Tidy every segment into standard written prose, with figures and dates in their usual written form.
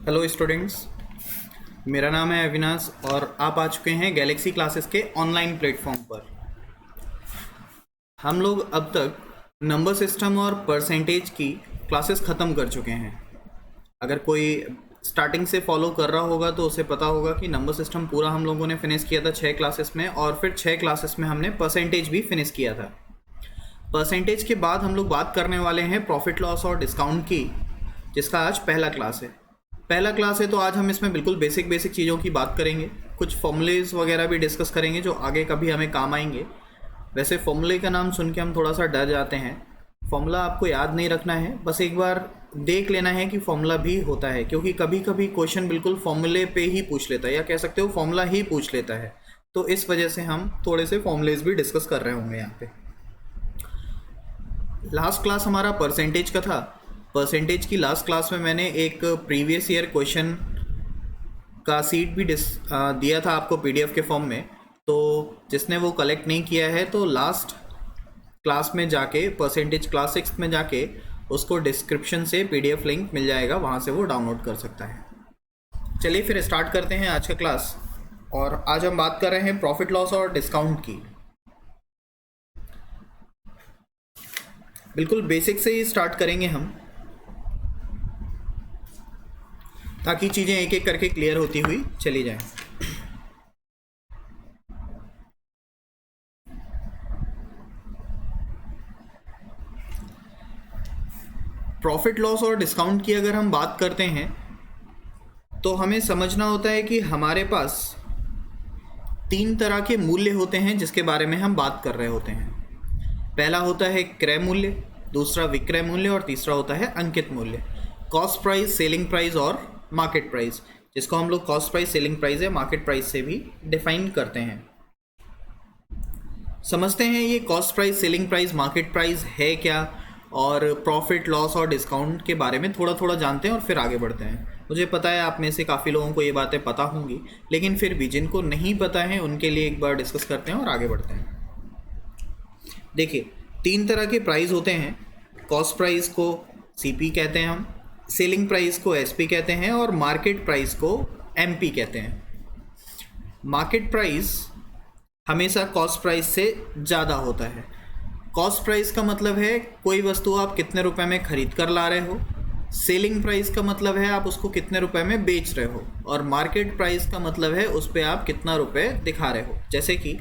Hello students, मेरा नाम है अविनाश और आप आ चुके हैं गैलेक्सी क्लासेस के ऑनलाइन प्लेटफॉर्म पर। हम लोग अब तक नंबर सिस्टम और परसेंटेज की क्लासेस ख़त्म कर चुके हैं। अगर कोई स्टार्टिंग से फॉलो कर रहा होगा तो उसे पता होगा कि नंबर सिस्टम पूरा हम लोगों ने फिनिश किया था 6 क्लासेस में, और फिर 6 क्लासेस में हमने परसेंटेज भी फिनिश किया था। परसेंटेज के बाद हम लोग बात करने वाले हैं प्रॉफिट लॉस और डिस्काउंट की, जिसका आज पहला क्लास है। तो आज हम इसमें बिल्कुल बेसिक चीज़ों की बात करेंगे। कुछ फॉर्मूलेज वगैरह भी डिस्कस करेंगे जो आगे कभी हमें काम आएंगे। वैसे फॉर्मूले का नाम सुन के हम थोड़ा सा डर जाते हैं। फॉर्मूला आपको याद नहीं रखना है, बस एक बार देख लेना है कि फॉर्मूला भी होता है, क्योंकि कभी कभी क्वेश्चन बिल्कुल फॉर्मूले पे ही पूछ लेता है, या कह सकते हो फॉर्मूला ही पूछ लेता है। तो इस वजह से हम थोड़े से फॉर्मूलेज भी डिस्कस कर रहे होंगे यहाँ पे। लास्ट क्लास हमारा परसेंटेज का था। परसेंटेज की लास्ट क्लास में मैंने एक प्रीवियस ईयर क्वेश्चन का सीट भी दिया था आपको पीडीएफ के फॉर्म में। तो जिसने वो कलेक्ट नहीं किया है तो लास्ट क्लास में जाके, परसेंटेज क्लास 6 में जाके उसको डिस्क्रिप्शन से पीडीएफ लिंक मिल जाएगा, वहाँ से वो डाउनलोड कर सकता है। चलिए फिर स्टार्ट करते हैं आज का क्लास। और आज हम बात कर रहे हैं प्रॉफिट लॉस और डिस्काउंट की। बिल्कुल बेसिक से ही स्टार्ट करेंगे हम, ताकि चीज़ें एक एक करके क्लियर होती हुई चली जाएं। प्रॉफिट लॉस और डिस्काउंट की अगर हम बात करते हैं तो हमें समझना होता है कि हमारे पास 3 तरह के मूल्य होते हैं जिसके बारे में हम बात कर रहे होते हैं। पहला होता है क्रय मूल्य, दूसरा विक्रय मूल्य और तीसरा होता है अंकित मूल्य। कॉस्ट प्राइस, सेलिंग प्राइस और मार्केट प्राइस, जिसको हम लोग कॉस्ट प्राइस, सेलिंग प्राइस या मार्केट प्राइस से भी डिफाइन करते हैं। समझते हैं ये cost price, selling price, market price है क्या, और प्रॉफिट लॉस और डिस्काउंट के बारे में थोड़ा थोड़ा जानते हैं और फिर आगे बढ़ते हैं। मुझे पता है आप में से काफ़ी लोगों को ये बातें पता होंगी, लेकिन फिर भी जिनको नहीं पता है उनके लिए एक बार डिस्कस करते हैं और आगे बढ़ते हैं। देखिए, 3 तरह के प्राइस होते हैं। कॉस्ट प्राइस को सीपी कहते हैं हम, सेलिंग प्राइस को एसपी कहते हैं और मार्केट प्राइस को एमपी कहते हैं। मार्केट प्राइस हमेशा कॉस्ट प्राइस से ज़्यादा होता है। कॉस्ट प्राइस का मतलब है कोई वस्तु आप कितने रुपए में खरीद कर ला रहे हो, सेलिंग प्राइस का मतलब है आप उसको कितने रुपए में बेच रहे हो, और मार्केट प्राइस का मतलब है उस पर आप कितना रुपए दिखा रहे हो। जैसे कि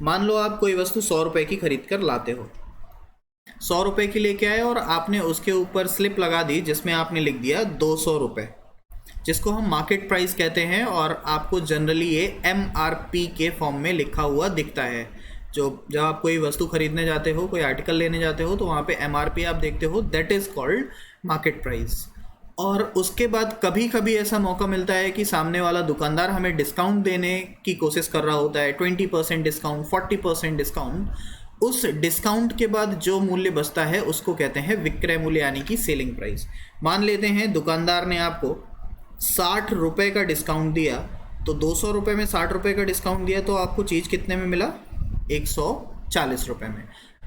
मान लो आप कोई वस्तु 100 रुपये की खरीद कर लाते हो, 100 रुपये की लेके आए और आपने उसके ऊपर स्लिप लगा दी जिसमें आपने लिख दिया 200 रुपये, जिसको हम मार्केट प्राइस कहते हैं। और आपको जनरली ये MRP के फॉर्म में लिखा हुआ दिखता है। जब आप कोई वस्तु खरीदने जाते हो, कोई आर्टिकल लेने जाते हो, तो वहाँ पे MRP आप देखते हो, that is called market price. और उसके बाद कभी कभी ऐसा मौका मिलता है कि सामने वाला दुकानदार हमें डिस्काउंट देने की कोशिश कर रहा होता है, 20% डिस्काउंट, 40% डिस्काउंट। उस डिस्काउंट के बाद जो मूल्य बचता है उसको कहते हैं विक्रय मूल्य, यानी कि सेलिंग प्राइस। मान लेते हैं दुकानदार ने आपको 60 रुपये का डिस्काउंट दिया, तो 200 रुपये में 60 रुपये का डिस्काउंट दिया, तो आपको चीज़ कितने में मिला? 140 रुपये में।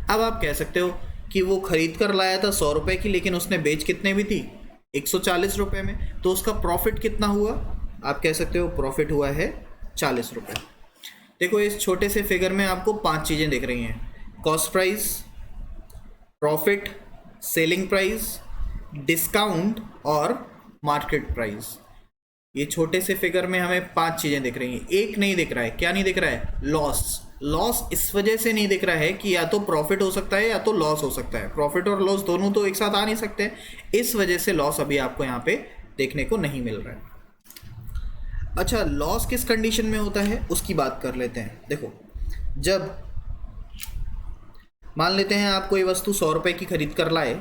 अब आप कह सकते हो कि वो खरीद कर लाया था 100 रुपये की, लेकिन उसने बेच कितने भी थी? 140 रुपये में। तो उसका प्रॉफिट कितना हुआ? आप कह सकते हो प्रॉफिट हुआ है 40 रुपये। देखो, इस छोटे से फिगर में आपको 5 चीज़ें दिख रही हैं: cost price, profit, selling price, discount और मार्केट प्राइस। ये छोटे से फिगर में हमें 5 चीज़ें दिख रही हैं। एक नहीं दिख रहा है। क्या नहीं दिख रहा है? लॉस। लॉस इस वजह से नहीं दिख रहा है कि या तो प्रॉफिट हो सकता है या तो लॉस हो सकता है। प्रॉफिट और लॉस दोनों तो एक साथ आ नहीं सकते, इस वजह से लॉस अभी आपको यहाँ पे देखने को नहीं मिल रहा है। अच्छा, लॉस किस कंडीशन में होता है उसकी बात कर लेते हैं। देखो, जब मान लेते हैं आप कोई वस्तु 100 रुपये की खरीद कर लाए,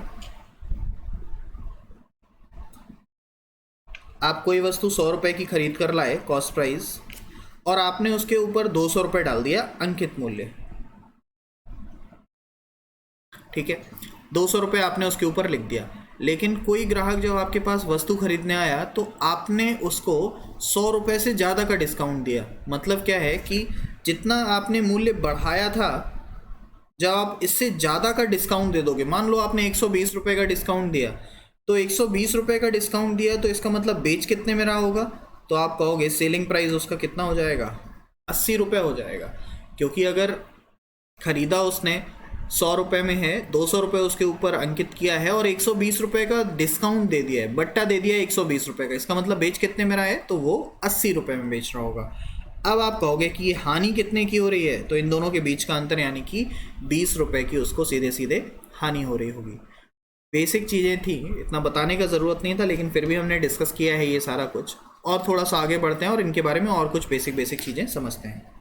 आप कोई वस्तु 100 रुपये की खरीद कर लाए, कॉस्ट प्राइस, और आपने उसके ऊपर 200 रुपये डाल दिया अंकित मूल्य। ठीक है, 200 रुपये आपने उसके ऊपर लिख दिया। लेकिन कोई ग्राहक जब आपके पास वस्तु खरीदने आया तो आपने उसको 100 रुपये से ज़्यादा का डिस्काउंट दिया। मतलब क्या है कि जितना आपने मूल्य बढ़ाया था, जब आप इससे ज़्यादा का डिस्काउंट दे दोगे, मान लो आपने 120 रुपये का डिस्काउंट दिया, तो 120 रुपये का डिस्काउंट दिया है, तो इसका मतलब बेच कितने में रहा होगा? तो आप कहोगे सेलिंग प्राइस उसका कितना हो जाएगा? 80 रुपये हो जाएगा, क्योंकि अगर खरीदा उसने 100 रुपये में है, 200 रुपये उसके ऊपर अंकित किया है और 120 रुपये का डिस्काउंट दे दिया है, बट्टा दे दिया है 120 रुपये का, इसका मतलब बेच कितने में रहा है? तो वो 80 रुपये में बेच रहा होगा। अब आप कहोगे कि ये हानि कितने की हो रही है? तो इन दोनों के बीच का अंतर यानी कि 20 रुपये की उसको सीधे सीधे हानि हो रही होगी। बेसिक चीज़ें थी, इतना बताने का ज़रूरत नहीं था, लेकिन फिर भी हमने डिस्कस किया है ये सारा कुछ। और थोड़ा सा आगे बढ़ते हैं और इनके बारे में और कुछ बेसिक चीज़ें समझते हैं।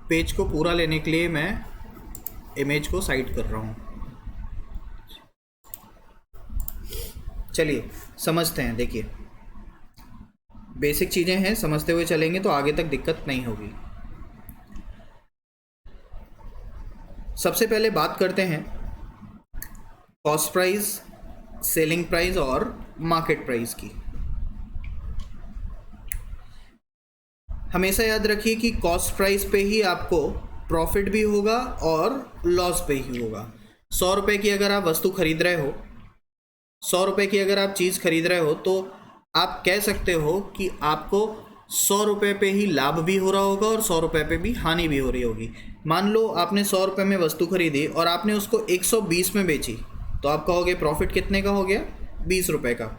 पेज को पूरा लेने के लिए मैं इमेज को साइड कर रहा हूँ। चलिए समझते हैं। देखिए बेसिक चीज़ें हैं, समझते हुए चलेंगे तो आगे तक दिक्कत नहीं होगी। सबसे पहले बात करते हैं कॉस्ट प्राइस, सेलिंग प्राइस और मार्केट प्राइस की। हमेशा याद रखिए कि कॉस्ट प्राइस पे ही आपको प्रॉफिट भी होगा और लॉस पे ही होगा। 100 रुपये की अगर आप वस्तु खरीद रहे हो, 100 रुपये की अगर आप चीज़ खरीद रहे हो, तो आप कह सकते हो कि आपको 100 रुपये पे ही लाभ भी हो रहा होगा और 100 रुपये पे भी हानि भी हो रही होगी। मान लो आपने 100 रुपये में वस्तु खरीदी और आपने उसको 120 में बेची, तो आप कहोगे प्रॉफिट कितने का हो गया? 20 रुपये का।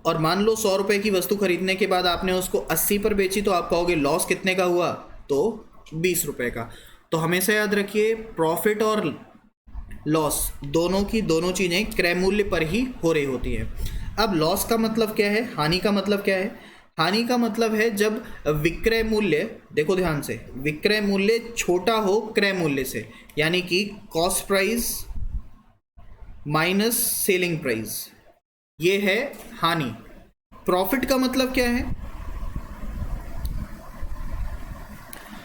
और मान लो 100 रुपये की वस्तु खरीदने के बाद आपने उसको 80 पर बेची, तो आप कहोगे लॉस कितने का हुआ? तो 20 रुपये का। तो हमेशा याद रखिए प्रॉफिट और लॉस दोनों की दोनों चीज़ें क्रय मूल्य पर ही हो रही होती हैं। अब लॉस का मतलब क्या है? हानि का मतलब क्या है? हानि का मतलब है जब विक्रय मूल्य, देखो ध्यान से, विक्रय मूल्य छोटा हो क्रय मूल्य से, यानी कि cost price minus selling price, ये है हानि। प्रॉफिट का मतलब क्या है?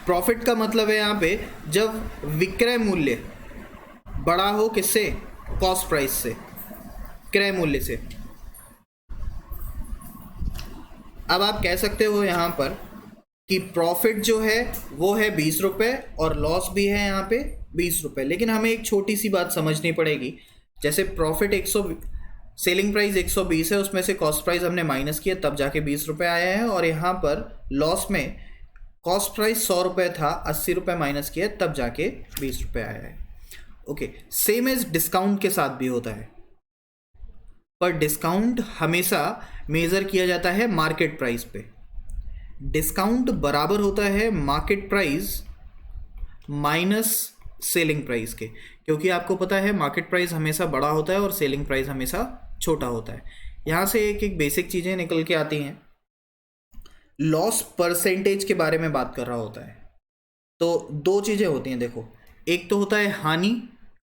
प्रॉफिट का मतलब है यहाँ पे जब विक्रय मूल्य बड़ा हो किससे? कॉस्ट प्राइस से, क्रय मूल्य से। अब आप कह सकते हो यहाँ पर कि प्रॉफिट जो है वो है 20 रुपये और लॉस भी है यहाँ पे 20 रुपये, लेकिन हमें एक छोटी सी बात समझनी पड़ेगी। जैसे प्रॉफिट 100, सेलिंग प्राइस 120 है, उसमें से कॉस्ट प्राइस हमने माइनस किया तब जाके 20 रुपये आया है, और यहाँ पर लॉस में कॉस्ट प्राइस 100 रुपये था, 80 रुपये माइनस किया तब जाके 20 रुपये आया है। ओके, सेम एज डिस्काउंट के साथ भी होता है, पर डिस्काउंट हमेशा मेज़र किया जाता है मार्केट प्राइस पे। डिस्काउंट बराबर होता है market price minus selling price के, क्योंकि आपको पता है मार्केट प्राइस हमेशा बड़ा होता है और सेलिंग प्राइस हमेशा छोटा होता है। यहाँ से एक एक बेसिक चीज़ें निकल के आती हैं। लॉस परसेंटेज के बारे में बात कर रहा होता है, तो दो चीज़ें होती हैं। देखो, एक तो होता है हानि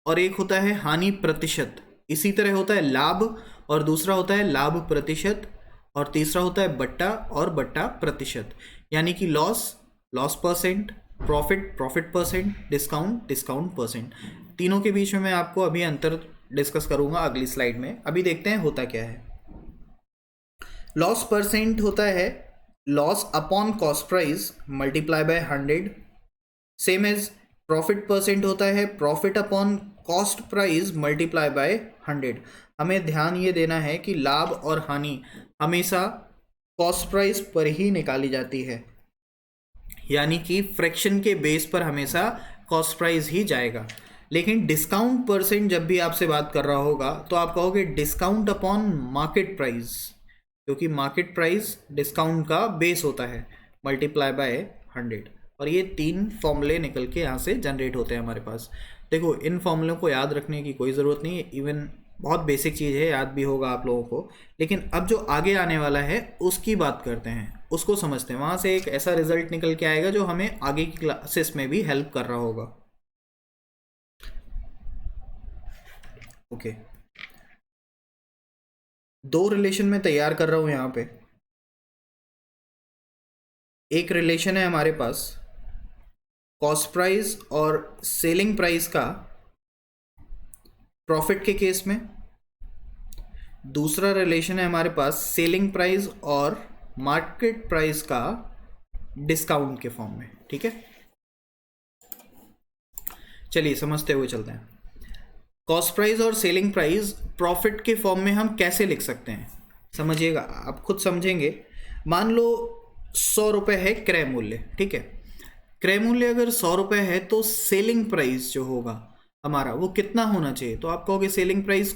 और एक होता है हानि प्रतिशत। इसी तरह होता है लाभ और दूसरा होता है लाभ प्रतिशत, और तीसरा होता है बट्टा और बट्टा प्रतिशत। यानी कि loss percent, profit percent, discount percent. तीनों के बीच में मैं आपको अभी अंतर डिस्कस करूंगा अगली स्लाइड में। अभी देखते हैं होता क्या है। लॉस परसेंट होता है loss upon cost price multiply by 100, same as profit percent होता है profit upon cost price multiply by 100। हमें ध्यान ये देना है कि लाभ और हानि हमेशा कॉस्ट प्राइस पर ही निकाली जाती है, यानी कि फ्रैक्शन के बेस पर हमेशा कॉस्ट प्राइस ही जाएगा। लेकिन डिस्काउंट परसेंट जब भी आपसे बात कर रहा होगा तो आप कहोगे डिस्काउंट अपॉन मार्केट प्राइस, क्योंकि मार्केट प्राइस डिस्काउंट का बेस होता है, मल्टीप्लाई बाय 100। और ये तीन फॉर्मूले निकल के यहाँ से जनरेट होते हैं हमारे पास। देखो, इन फॉर्मूलों को याद रखने की कोई ज़रूरत नहीं है, इवन बहुत बेसिक चीज़ है, याद भी होगा आप लोगों को। लेकिन अब जो आगे आने वाला है उसकी बात करते हैं, उसको समझते हैं। वहाँ से एक ऐसा रिजल्ट निकल के आएगा जो हमें आगे की क्लासेस में भी हेल्प कर रहा होगा। ओके, दो रिलेशन में तैयार कर रहा हूँ यहाँ पे। एक रिलेशन है हमारे पास कॉस्ट प्राइस और सेलिंग प्राइस का प्रॉफिट के केस में, दूसरा रिलेशन है हमारे पास सेलिंग प्राइस और मार्केट प्राइस का डिस्काउंट के फॉर्म में। ठीक है, चलिए समझते हुए चलते हैं। कॉस्ट प्राइस और सेलिंग प्राइस प्रॉफिट के फॉर्म में हम कैसे लिख सकते हैं, समझिएगा, आप खुद समझेंगे। मान लो 100 रुपये है क्रय मूल्य। ठीक है, क्रय मूल्य अगर 100 रुपये है तो सेलिंग प्राइस जो होगा हमारा वो कितना होना चाहिए? तो आप कहोगे सेलिंग प्राइस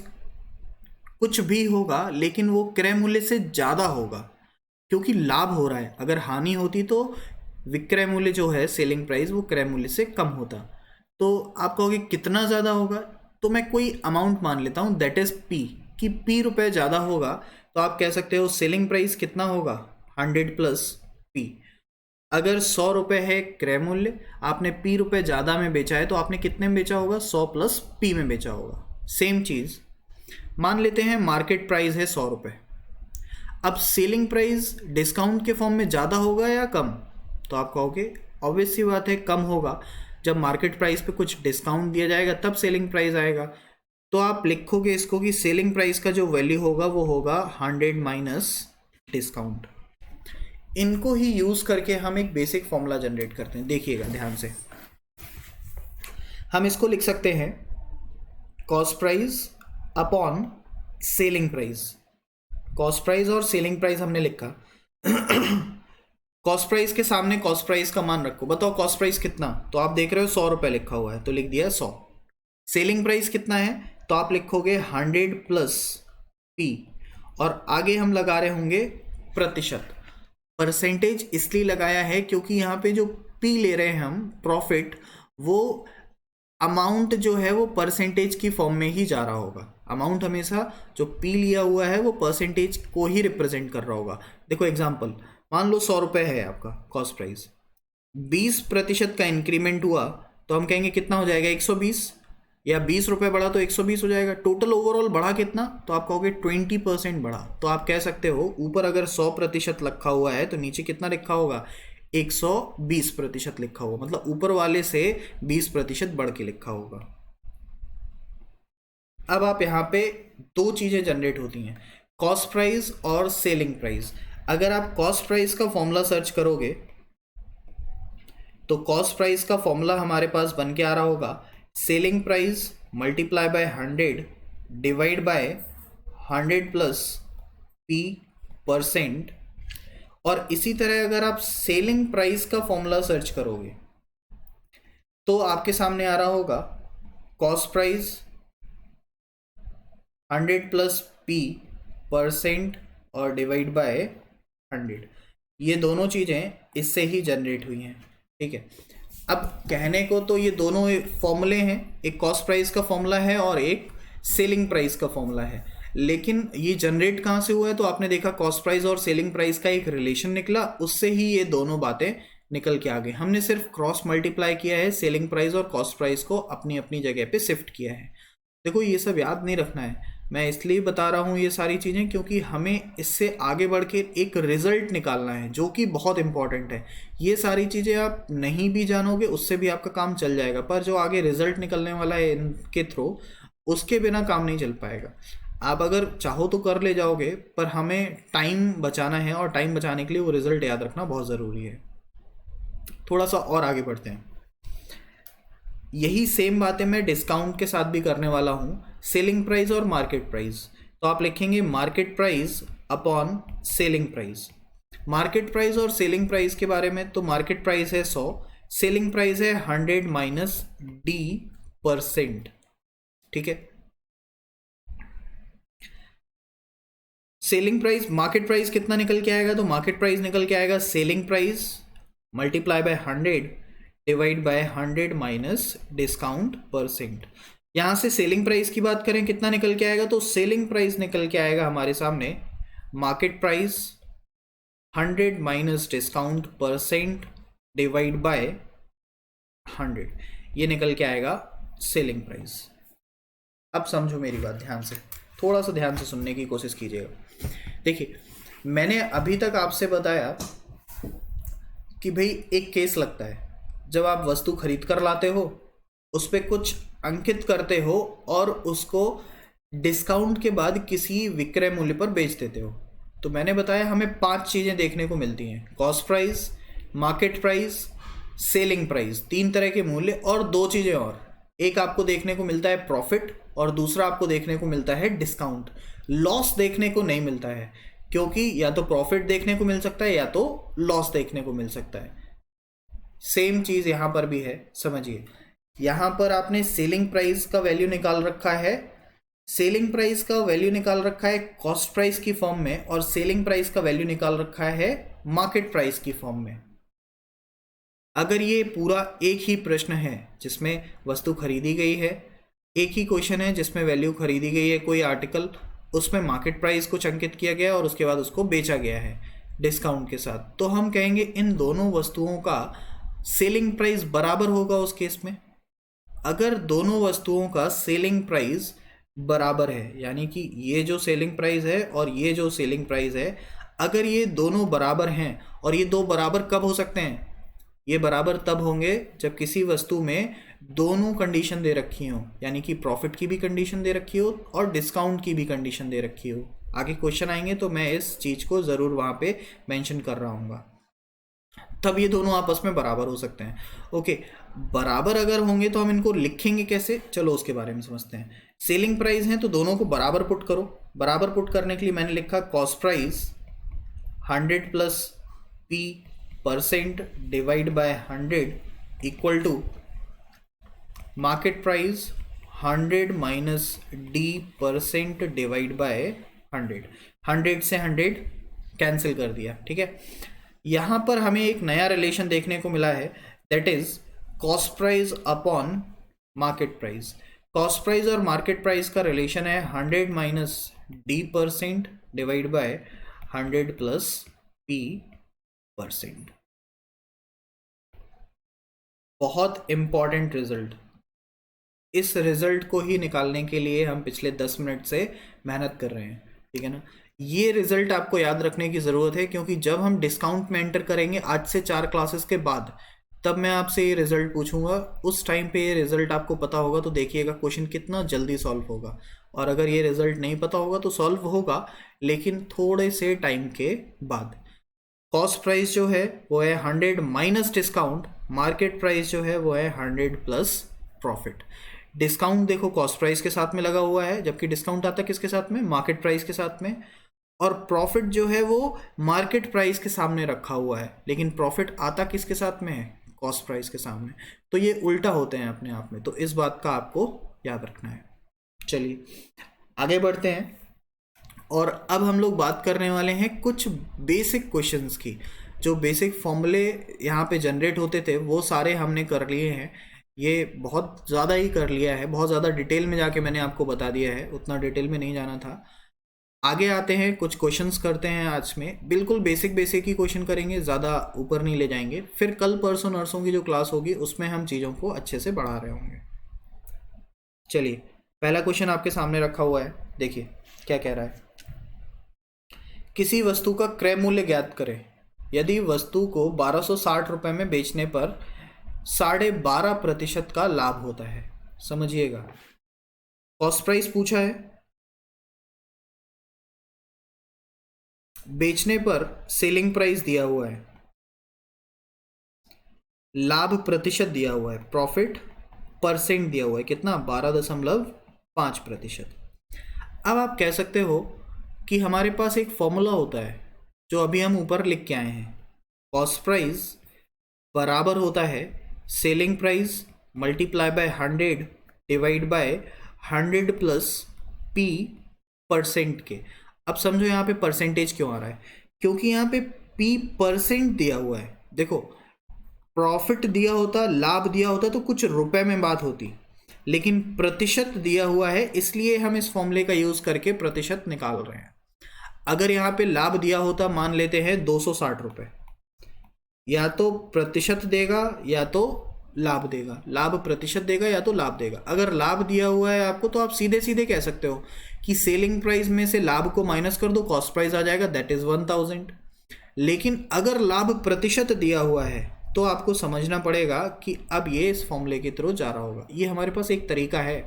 कुछ भी होगा, लेकिन वो क्रय मूल्य से ज़्यादा होगा, क्योंकि लाभ हो रहा है। अगर हानि होती तो विक्रय मूल्य जो है सेलिंग प्राइस वो क्रय मूल्य से कम होता। तो आप कहोगे कितना ज़्यादा होगा? तो मैं कोई अमाउंट मान लेता हूँ, दैट इज़ पी, कि पी रुपये ज़्यादा होगा। तो आप कह सकते हो सेलिंग प्राइस कितना होगा? 100 प्लस पी। अगर 100 रुपये है क्रय मूल्य, आपने पी रुपये ज़्यादा में बेचा है, तो आपने कितने में बेचा होगा? 100 प्लस पी में बेचा होगा। सेम चीज़ मान लेते हैं मार्केट प्राइस है 100 रुपये। अब सेलिंग प्राइस डिस्काउंट के फॉर्म में ज़्यादा होगा या कम? तो आप कहोगे ऑब्वियस सी बात है कम होगा। जब मार्केट प्राइस पे कुछ डिस्काउंट दिया जाएगा तब सेलिंग प्राइस आएगा। तो आप लिखोगे इसको कि सेलिंग प्राइस का जो वैल्यू होगा वो होगा 100 माइनस डिस्काउंट। इनको ही यूज़ करके हम एक बेसिक फॉर्मूला जनरेट करते हैं। देखिएगा ध्यान से, हम इसको लिख सकते हैं cost price upon selling price. Cost price और सेलिंग प्राइस हमने लिखा। कॉस्ट प्राइस के सामने कॉस्ट प्राइस का मान रखो। बताओ कॉस्ट प्राइस कितना? तो आप देख रहे हो 100 रुपये लिखा हुआ है, तो लिख दिया 100। सेलिंग प्राइस कितना है? तो आप लिखोगे 100 प्लस पी, और आगे हम लगा रहे होंगे प्रतिशत। परसेंटेज इसलिए लगाया है क्योंकि यहाँ पे जो पी ले रहे हैं हम प्रॉफिट, वो अमाउंट जो है वो परसेंटेज की फॉर्म में ही जा रहा होगा। अमाउंट हमेशा जो पी लिया हुआ है वो परसेंटेज को ही रिप्रेजेंट कर रहा होगा। देखो एग्जांपल, मान लो 100 रुपये है आपका कॉस्ट प्राइस, 20% का इंक्रीमेंट हुआ तो हम कहेंगे कितना हो जाएगा? 120, या 20 रुपये बढ़ा तो 120 हो जाएगा। टोटल ओवरऑल बढ़ा कितना? तो आप कहोगे 20% बढ़ा। तो आप कह सकते हो ऊपर अगर 100% लिखा हुआ है तो नीचे कितना लिखा होगा? 120% लिखा होगा, मतलब ऊपर वाले से 20% बढ़ के लिखा होगा। अब आप यहाँ पे दो चीज़ें जनरेट होती हैं, कॉस्ट प्राइस और सेलिंग प्राइस। अगर आप कॉस्ट प्राइस का फॉर्मूला सर्च करोगे तो कॉस्ट प्राइस का फॉर्मूला हमारे पास बन के आ रहा होगा selling price multiply by 100 divide by 100 plus P percent. और इसी तरह अगर आप सेलिंग प्राइस का फॉर्मूला सर्च करोगे तो आपके सामने आ रहा होगा cost price 100 plus P percent और डिवाइड बाय 100। ये दोनों चीज़ें इससे ही जनरेट हुई हैं। ठीक है, अब कहने को तो ये दोनों फॉर्मूले हैं, एक कॉस्ट प्राइस का फॉर्मूला है और एक सेलिंग प्राइस का फॉर्मूला है, लेकिन ये जनरेट कहाँ से हुआ है? तो आपने देखा कॉस्ट प्राइस और सेलिंग प्राइस का एक रिलेशन निकला, उससे ही ये दोनों बातें निकल के आ गई। हमने सिर्फ क्रॉस मल्टीप्लाई किया है, सेलिंग प्राइस और कॉस्ट प्राइस को अपनी अपनी जगह पे शिफ्ट किया है। देखो ये सब याद नहीं रखना है, मैं इसलिए बता रहा हूँ ये सारी चीज़ें क्योंकि हमें इससे आगे बढ़ के एक रिजल्ट निकालना है जो कि बहुत इंपॉर्टेंट है। ये सारी चीज़ें आप नहीं भी जानोगे उससे भी आपका काम चल जाएगा, पर जो आगे रिजल्ट निकलने वाला है इनके थ्रू, उसके बिना काम नहीं चल पाएगा। आप अगर चाहो तो कर ले जाओगे, पर हमें टाइम बचाना है और टाइम बचाने के लिए वो रिजल्ट याद रखना बहुत ज़रूरी है। थोड़ा सा और आगे बढ़ते हैं। यही सेम बातें मैं डिस्काउंट के साथ भी करने वाला हूँ, सेलिंग प्राइस और मार्केट प्राइस। तो आप लिखेंगे market price upon selling price. Market price और सेलिंग प्राइस के बारे में, तो मार्केट प्राइस है 100, सेलिंग प्राइस है 100 माइनस डी परसेंट। ठीक है, सेलिंग प्राइस, मार्केट प्राइस कितना निकल के आएगा? तो मार्केट प्राइस निकल के आएगा selling price multiply by 100 divide by 100 minus discount percent. यहाँ से सेलिंग प्राइस की बात करें कितना निकल के आएगा? तो सेलिंग प्राइस निकल के आएगा हमारे सामने market price 100 minus discount percent divide by 100, ये निकल के आएगा सेलिंग प्राइस। अब समझो मेरी बात ध्यान से, थोड़ा सा ध्यान से सुनने की कोशिश कीजिएगा। देखिए मैंने अभी तक आपसे बताया कि भाई एक केस लगता है, जब आप वस्तु खरीद कर लाते हो, उस पर कुछ अंकित करते हो और उसको डिस्काउंट के बाद किसी विक्रय मूल्य पर बेच देते हो। तो मैंने बताया हमें 5 चीज़ें देखने को मिलती हैं, cost price, market price, selling price, 3 तरह के मूल्य और 2 चीज़ें और। एक आपको देखने को मिलता है प्रॉफिट और दूसरा आपको देखने को मिलता है डिस्काउंट। लॉस देखने को नहीं मिलता है, क्योंकि या तो प्रॉफिट देखने को मिल सकता है या तो लॉस देखने को मिल सकता है। सेम चीज़ यहाँ पर भी है, समझिए। यहाँ पर आपने सेलिंग प्राइस का वैल्यू निकाल रखा है, सेलिंग प्राइस का वैल्यू निकाल रखा है कॉस्ट प्राइस की फॉर्म में, और सेलिंग प्राइस का वैल्यू निकाल रखा है मार्केट प्राइस की फॉर्म में। अगर ये पूरा एक ही प्रश्न है जिसमें वस्तु खरीदी गई है, एक ही क्वेश्चन है जिसमें वैल्यू खरीदी गई है कोई आर्टिकल, उसमें मार्केट प्राइस कुछ अंकित किया गया और उसके बाद उसको बेचा गया है डिस्काउंट के साथ, तो हम कहेंगे इन दोनों वस्तुओं का सेलिंग प्राइस बराबर होगा उस केस में। अगर दोनों वस्तुओं का सेलिंग प्राइस बराबर है, यानी कि ये जो सेलिंग प्राइस है और ये जो सेलिंग प्राइस है, अगर ये दोनों बराबर हैं, और ये दो बराबर कब हो सकते हैं? ये बराबर तब होंगे जब किसी वस्तु में दोनों कंडीशन दे रखी हो, यानी कि प्रॉफिट की भी कंडीशन दे रखी हो और डिस्काउंट की भी कंडीशन दे रखी हो। आगे क्वेश्चन आएंगे तो मैं इस चीज़ को ज़रूर वहाँ पे मेंशन कर रहा हूँगा, तब ये दोनों आपस में बराबर हो सकते हैं। ओके, बराबर अगर होंगे तो हम इनको लिखेंगे कैसे, चलो उसके बारे में समझते हैं। सेलिंग प्राइस है तो दोनों को बराबर पुट करो। बराबर पुट करने के लिए मैंने लिखा cost price 100 plus P percent divide by 100 equal to market price 100 minus D percent divide by 100। 100 से 100 कैंसिल कर दिया, ठीक है। यहाँ पर हमें एक नया रिलेशन देखने को मिला है, that is cost price upon market price. Cost price और मार्केट प्राइस का रिलेशन है 100 minus D percent divide by 100 plus P percent. बहुत इंपॉर्टेंट रिजल्ट। इस रिजल्ट को ही निकालने के लिए हम पिछले 10 मिनट से मेहनत कर रहे हैं, ठीक है ना। ये रिजल्ट आपको याद रखने की ज़रूरत है, क्योंकि जब हम डिस्काउंट में एंटर करेंगे आज से 4 क्लासेस के बाद, तब मैं आपसे ये रिजल्ट पूछूंगा। उस टाइम पे ये रिजल्ट आपको पता होगा तो देखिएगा क्वेश्चन कितना जल्दी सॉल्व होगा। और अगर ये रिजल्ट नहीं पता होगा तो सॉल्व होगा, लेकिन थोड़े से टाइम के बाद। कॉस्ट प्राइस जो है वो है 100 माइनस डिस्काउंट, मार्केट प्राइस जो है वो है 100 प्लस प्रॉफिट। डिस्काउंट देखो कॉस्ट प्राइस के साथ में लगा हुआ है, जबकि डिस्काउंट आता है किसके साथ में? मार्केट प्राइस के साथ में। और प्रॉफिट जो है वो मार्केट प्राइस के सामने रखा हुआ है, लेकिन प्रॉफिट आता किसके साथ में है? कॉस्ट प्राइस के सामने। तो ये उल्टा होते हैं अपने आप में, तो इस बात का आपको याद रखना है। चलिए आगे बढ़ते हैं, और अब हम लोग बात करने वाले हैं कुछ बेसिक क्वेश्चंस की। जो बेसिक फॉर्मूले यहाँ पे जनरेट होते थे वो सारे हमने कर लिए हैं। ये बहुत ज़्यादा ही कर लिया है, बहुत ज़्यादा डिटेल में जाके मैंने आपको बता दिया है, उतना डिटेल में नहीं जाना था। आगे आते हैं, कुछ क्वेश्चंस करते हैं आज में। बिल्कुल बेसिक बेसिक ही क्वेश्चन करेंगे, ज़्यादा ऊपर नहीं ले जाएंगे। फिर कल परसों नर्सों की जो क्लास होगी उसमें हम चीज़ों को अच्छे से बढ़ा रहे होंगे। चलिए पहला क्वेश्चन आपके सामने रखा हुआ है, देखिए क्या कह रहा है। किसी वस्तु का क्रय मूल्य ज्ञात करें। यदि वस्तु को 1260 रुपये में बेचने पर 12.5% का लाभ होता है। समझिएगा, कॉस्ट प्राइस पूछा है, बेचने पर सेलिंग प्राइस दिया हुआ है, लाभ प्रतिशत दिया हुआ है, प्रॉफिट परसेंट दिया हुआ है, कितना? 12.5%। अब आप कह सकते हो कि हमारे पास एक फॉर्मूला होता है जो अभी हम ऊपर लिख के आए हैं। कॉस्ट प्राइस बराबर होता है selling price multiply by 100 divide by 100 plus P percent के। अब समझो यहाँ पे परसेंटेज क्यों आ रहा है, क्योंकि यहाँ पे P परसेंट दिया हुआ है। देखो प्रॉफिट दिया होता, लाभ दिया होता तो कुछ रुपए में बात होती, लेकिन प्रतिशत दिया हुआ है, इसलिए हम इस फॉर्मूले का यूज करके प्रतिशत निकाल रहे हैं। अगर यहाँ पे लाभ दिया होता, मान लेते हैं 260 रुपये, या तो प्रतिशत देगा या तो लाभ देगा, लाभ प्रतिशत देगा या तो लाभ देगा। अगर लाभ दिया हुआ है आपको तो आप सीधे सीधे कह सकते हो कि सेलिंग प्राइस में से लाभ को माइनस कर दो, कॉस्ट प्राइस आ जाएगा, दैट इज 1000। लेकिन अगर लाभ प्रतिशत दिया हुआ है तो आपको समझना पड़ेगा कि अब ये इस फॉर्मूले के थ्रू जा रहा होगा। ये हमारे पास एक तरीका है।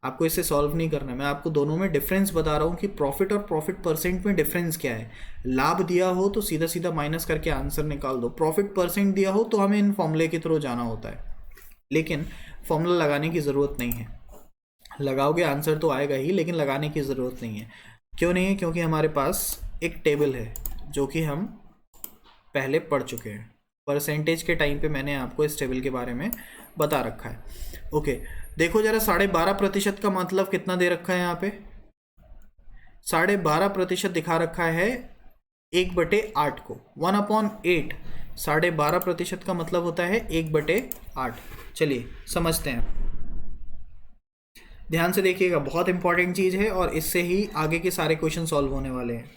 आपको इसे सॉल्व नहीं करना है, मैं आपको दोनों में डिफरेंस बता रहा हूँ कि प्रॉफिट और प्रॉफिट परसेंट में डिफरेंस क्या है। लाभ दिया हो तो सीधा सीधा माइनस करके आंसर निकाल दो, प्रॉफिट परसेंट दिया हो तो हमें इन फॉर्मूले के थ्रू जाना होता है, लेकिन फॉर्मूला लगाने की ज़रूरत नहीं है। लगाओगे आंसर तो आएगा ही, लेकिन लगाने की ज़रूरत नहीं है। क्यों नहीं है? क्योंकि हमारे पास एक टेबल है जो कि हम पहले पढ़ चुके हैं। परसेंटेज के टाइम पे मैंने आपको इस टेबल के बारे में बता रखा है। ओके, देखो जरा 12.5% का मतलब कितना दे रखा है यहाँ पे? 12.5% दिखा रखा है 1/8 को, 1/8। 12.5% का मतलब होता है 1/8। चलिए समझते हैं, ध्यान से देखिएगा, बहुत इंपॉर्टेंट चीज है और इससे ही आगे के सारे क्वेश्चन सॉल्व होने वाले हैं।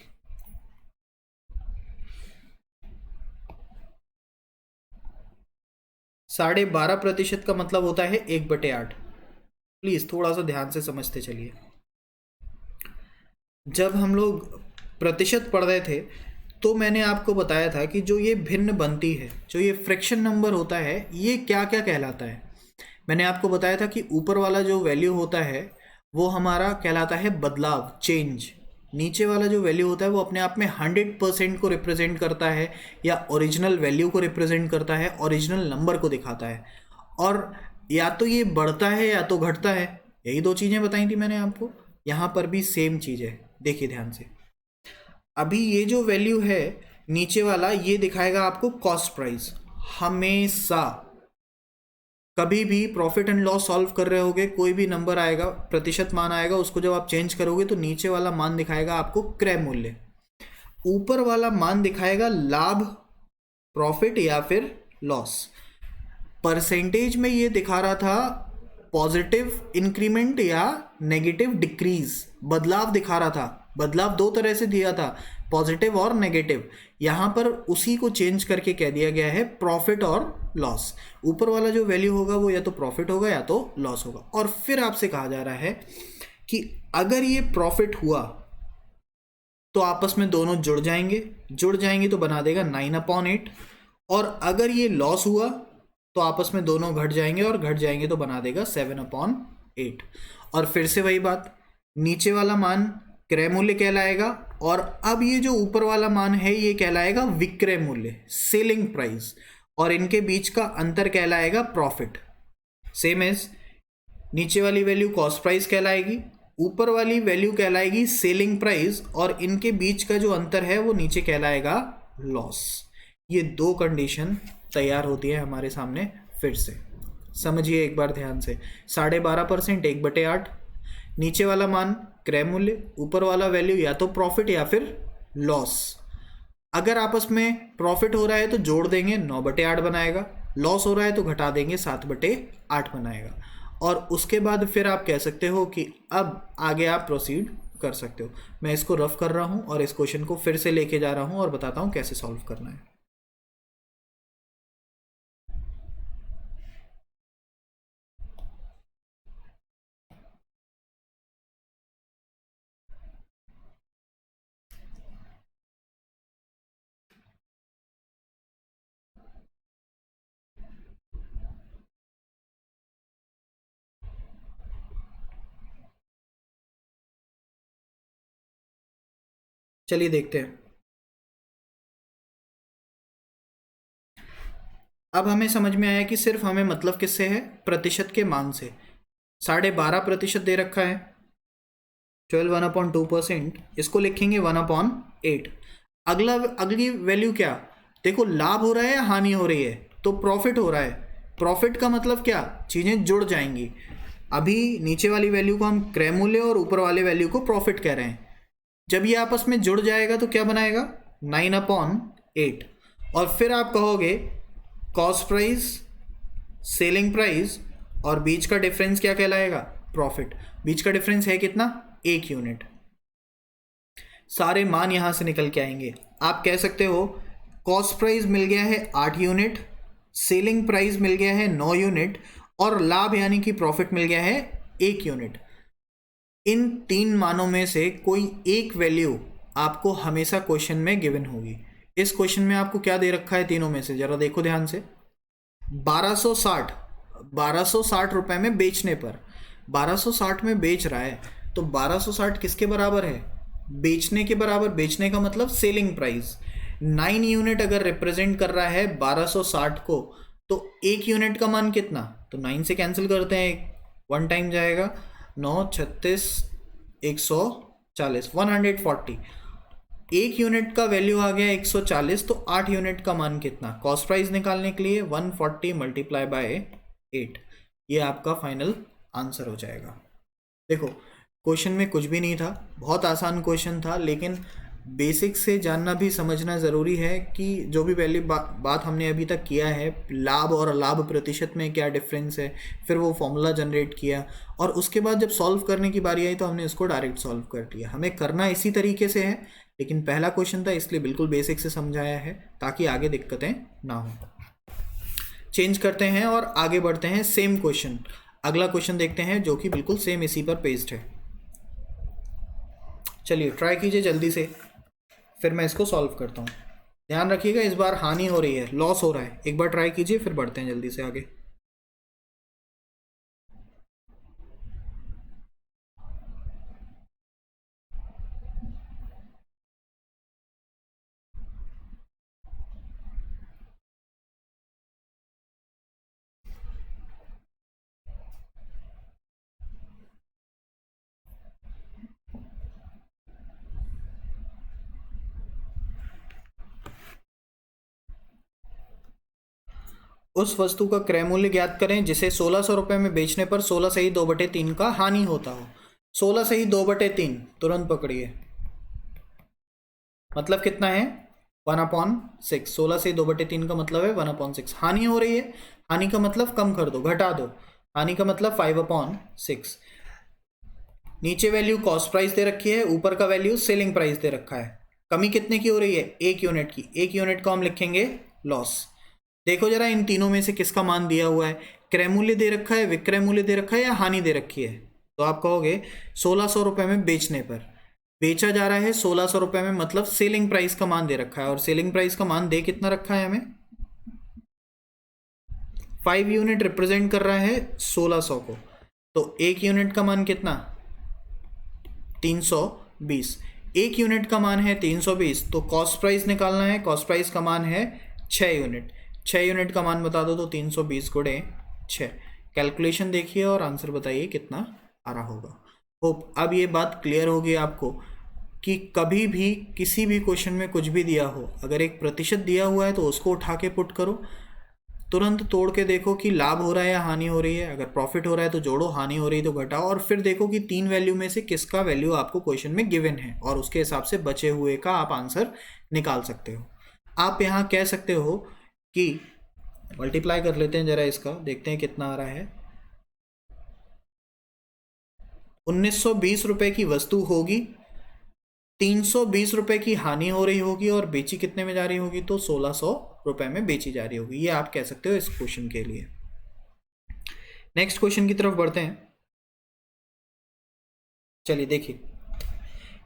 12.5% का मतलब होता है 1/8। प्लीज थोड़ा सा ध्यान से समझते चलिए। जब हम लोग प्रतिशत पढ़ रहे थे तो मैंने आपको बताया था कि जो ये भिन्न बनती है, जो ये फ्रैक्शन नंबर होता है, ये क्या क्या कहलाता है। मैंने आपको बताया था कि ऊपर वाला जो वैल्यू होता है वो हमारा कहलाता है बदलाव, चेंज। नीचे वाला जो वैल्यू होता है वो अपने आप में 100% को रिप्रेजेंट करता है या ओरिजिनल वैल्यू को रिप्रेजेंट करता है, ओरिजिनल नंबर को दिखाता है। और या तो ये बढ़ता है या तो घटता है, यही दो चीज़ें बताई थी मैंने आपको। यहाँ पर भी सेम चीज़ है, देखिए ध्यान से। अभी ये जो वैल्यू है नीचे वाला, ये दिखाएगा आपको कॉस्ट प्राइस। हमेशा कभी भी प्रॉफिट एंड लॉस सॉल्व कर रहे होगे, कोई भी नंबर आएगा, प्रतिशत मान आएगा, उसको जब आप चेंज करोगे तो नीचे वाला मान दिखाएगा आपको क्रय मूल्य, ऊपर वाला मान दिखाएगा लाभ, प्रॉफिट या फिर लॉस। परसेंटेज में ये दिखा रहा था पॉजिटिव इंक्रीमेंट या नेगेटिव डिक्रीज, बदलाव दिखा रहा था। बदलाव दो तरह से दिया था, पॉजिटिव और नेगेटिव। यहाँ पर उसी को चेंज करके कह दिया गया है प्रॉफिट और लॉस। ऊपर वाला जो वैल्यू होगा वो या तो प्रॉफिट होगा या तो लॉस होगा। और फिर आपसे कहा जा रहा है कि अगर ये प्रॉफिट हुआ तो आपस में दोनों जुड़ जाएंगे तो बना देगा 9/8, और अगर ये लॉस हुआ तो आपस में दोनों घट जाएंगे, और घट जाएंगे तो बना देगा 7/8। और फिर से वही बात, नीचे वाला मान क्रय मूल्य कहलाएगा, और अब ये जो ऊपर वाला मान है ये कहलाएगा विक्रय मूल्य, सेलिंग प्राइस, और इनके बीच का अंतर कहलाएगा प्रॉफिट। सेम एज नीचे वाली वैल्यू कॉस्ट प्राइस कहलाएगी, ऊपर वाली वैल्यू कहलाएगी सेलिंग प्राइस, और इनके बीच का जो अंतर है वो नीचे कहलाएगा लॉस। ये दो कंडीशन तैयार होती है हमारे सामने। फिर से समझिए एक बार ध्यान से, 12.5% 1/8, नीचे वाला मान क्रय मूल्य, ऊपर वाला वैल्यू या तो प्रॉफिट या फिर लॉस। अगर आपस में प्रॉफिट हो रहा है तो जोड़ देंगे 9/8 बनाएगा, लॉस हो रहा है तो घटा देंगे 7/8 बनाएगा। और उसके बाद फिर आप कह सकते हो कि अब आगे आप प्रोसीड कर सकते हो। मैं इसको रफ कर रहा हूं और इस क्वेश्चन को फिर से लेके जा रहा हूं और बताता हूं कैसे सॉल्व करना है। चलिए देखते हैं। अब हमें समझ में आया कि सिर्फ हमें मतलब किससे है, प्रतिशत के मान से। 12.5% दे रखा है, 1/2%, इसको लिखेंगे 1/8। अगली वैल्यू क्या, देखो लाभ हो रहा है या हानि हो रही है, तो प्रॉफिट हो रहा है। प्रॉफिट का मतलब क्या, चीजें जुड़ जाएंगी। अभी नीचे वाली वैल्यू को हम क्रय मूल्य और ऊपर वाले वैल्यू को प्रॉफिट कह रहे हैं। जब ये आपस में जुड़ जाएगा तो क्या बनाएगा 9/8, और फिर आप कहोगे कॉस्ट प्राइस, सेलिंग प्राइस, और बीच का डिफरेंस क्या कहलाएगा, प्रॉफिट। बीच का डिफरेंस है कितना, 1 यूनिट। सारे मान यहां से निकल के आएंगे। आप कह सकते हो कॉस्ट प्राइस मिल गया है 8 यूनिट, सेलिंग प्राइस मिल गया है 9 यूनिट, और लाभ यानी कि प्रॉफिट मिल गया है 1 यूनिट। इन 3 मानों में से कोई एक वैल्यू आपको हमेशा क्वेश्चन में गिवन होगी। इस क्वेश्चन में आपको क्या दे रखा है तीनों में से, जरा देखो ध्यान से। 1260 रुपए में बेचने पर 1260 में बेच रहा है, तो 1260 किसके बराबर है? बेचने के बराबर। बेचने का मतलब सेलिंग प्राइस। 9 यूनिट अगर रिप्रेजेंट कर रहा है 1260 को, तो एक यूनिट का मान कितना? तो 9 से कैंसिल करते हैं, 1 टाइम जाएगा, 9 36 140, 140। एक यूनिट का वैल्यू आ गया 140, तो 8 यूनिट का मान कितना? कॉस्ट प्राइस निकालने के लिए 140 मल्टीप्लाई बाय 8, ये आपका फाइनल आंसर हो जाएगा। देखो क्वेश्चन में कुछ भी नहीं था, बहुत आसान क्वेश्चन था, लेकिन बेसिक से जानना भी समझना ज़रूरी है कि जो भी पहली बात हमने अभी तक किया है, लाभ और अलाभ प्रतिशत में क्या डिफरेंस है, फिर वो फॉर्मूला जनरेट किया, और उसके बाद जब सॉल्व करने की बारी आई तो हमने इसको डायरेक्ट सॉल्व कर दिया। हमें करना इसी तरीके से है, लेकिन पहला क्वेश्चन था इसलिए बिल्कुल बेसिक से समझाया है ताकि आगे दिक्कतें ना हो। चेंज करते हैं और आगे बढ़ते हैं। सेम क्वेश्चन, अगला क्वेश्चन देखते हैं जो कि बिल्कुल सेम इसी पर पेस्ट है। चलिए ट्राई कीजिए जल्दी से, फिर मैं इसको सॉल्व करता हूँ। ध्यान रखिएगा इस बार हानि हो रही है, लॉस हो रहा है। एक बार ट्राई कीजिए फिर बढ़ते हैं जल्दी से आगे। उस वस्तु का क्रय मूल्य ज्ञात करें जिसे 1600 रुपये में बेचने पर 16 सही 2/3 का हानि होता हो। 16 सही 2/3 तुरंत पकड़िए, मतलब कितना है? 1/6। 16 से 2/3 का मतलब है 1/6। हानि हो रही है, हानि का मतलब कम कर दो, घटा दो, हानि का मतलब 5/6। नीचे वैल्यू कॉस्ट प्राइस दे रखी है, ऊपर का वैल्यू सेलिंग प्राइस दे रखा है। कमी कितने की हो रही है? 1 यूनिट की। 1 यूनिट को हम लिखेंगे लॉस। देखो जरा इन तीनों में से किसका मान दिया हुआ है? क्रय मूल्य दे रखा है, विक्रय मूल्य दे रखा है, या हानि दे रखी है? तो आप कहोगे 1600 रुपये में बेचने पर, बेचा जा रहा है 1600 रुपये में, मतलब सेलिंग प्राइस का मान दे रखा है, और सेलिंग प्राइस का मान दे कितना रखा है हमें? 5 यूनिट रिप्रेजेंट कर रहा है 1600 को, तो एक यूनिट का मान कितना? 320। एक यूनिट का मान है 320, तो कॉस्ट प्राइस निकालना है। कॉस्ट प्राइस का मान है 6 यूनिट। 6 यूनिट का मान बता दो, तो 320 गुणे 6। कैलकुलेशन देखिए और आंसर बताइए कितना आ रहा होगा। होप अब ये बात क्लियर होगी आपको कि कभी भी किसी भी क्वेश्चन में कुछ भी दिया हो, अगर एक प्रतिशत दिया हुआ है तो उसको उठा के पुट करो, तुरंत तोड़ के देखो कि लाभ हो रहा है या हानि हो रही है। अगर प्रॉफिट हो रहा है तो जोड़ो, हानि हो रही है तो घटाओ, और फिर देखो कि 3 वैल्यू में से किसका वैल्यू आपको क्वेश्चन में गिवन है, और उसके हिसाब से बचे हुए का आप आंसर निकाल सकते हो। आप यहाँ कह सकते हो कि मल्टीप्लाई कर लेते हैं जरा इसका, देखते हैं कितना आ रहा है। 1920 रुपए की वस्तु होगी, 320 रुपए की हानि हो रही होगी, और बेची कितने में जा रही होगी? तो 1600 रुपए में बेची जा रही होगी। ये आप कह सकते हो इस क्वेश्चन के लिए। नेक्स्ट क्वेश्चन की तरफ बढ़ते हैं। चलिए देखिए,